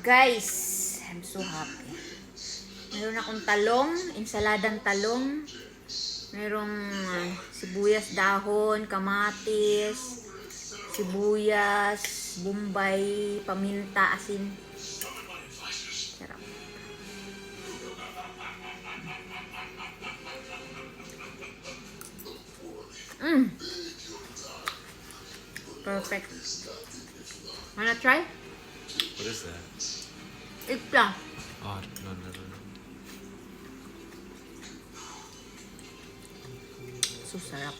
Guys, I'm so happy. Meron akong talong, ensaladang talong. Merong sibuyas dahon, kamatis, sibuyas, bombay, paminta, asin. Sarap. Perfect. Wanna try? What is that? Eggplant. Oh, no. So sarap.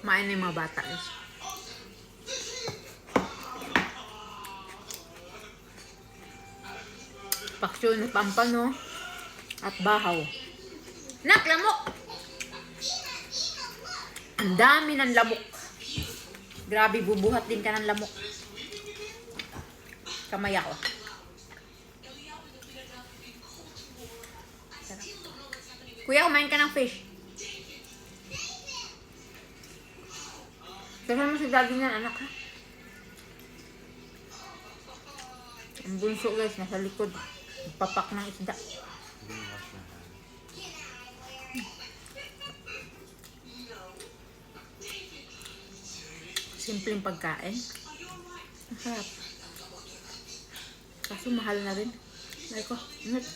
Kumain na yung mga bata. Paksyon na pampano at bahaw. Nak, lamok! Ang dami ng lamok. Grabe, bubuhat din ka ng lamok. Kamay ako. Sarap. Kuya, kumain ka ng fish. Tignan mo si daddy niyan, anak, ha? Ang bunso, guys, nasa likod. Papak ng isda. Simpleng pagkain. Masarap. Kaso mahal na rin. Ay ko, ingat.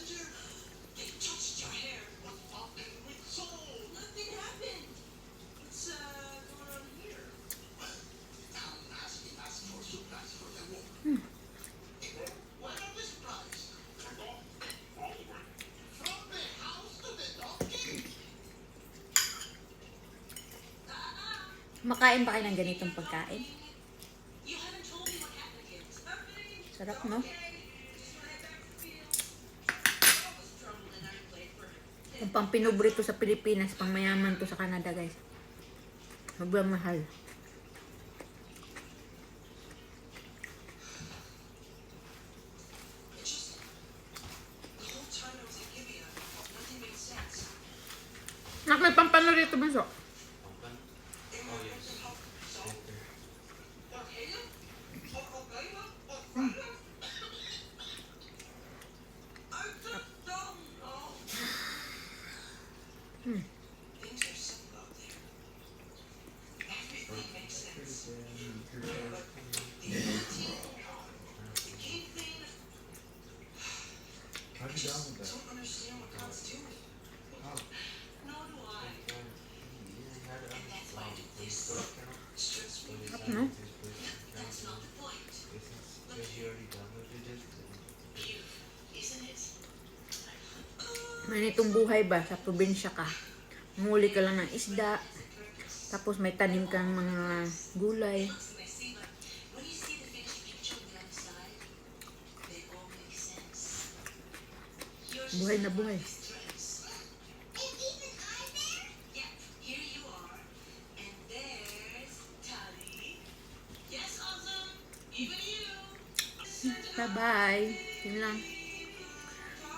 Makain ba kayo ng ganitong pagkain? Sarap, no? Kung pang pinubre to sa Pilipinas, pang mayaman to sa Canada, guys. Sobrang mahal. Nak, may pampano rito, Bunso. No? May nitong buhay ba sa probinsya ka? Muli ka lang ng isda, tapos may tanim kang mga gulay. Buhay na buhay. Bye-bye. Yun lang.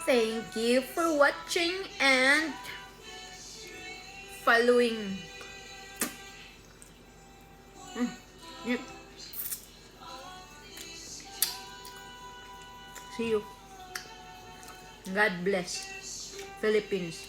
Thank you for watching and following. Yep. See you. God bless Philippines.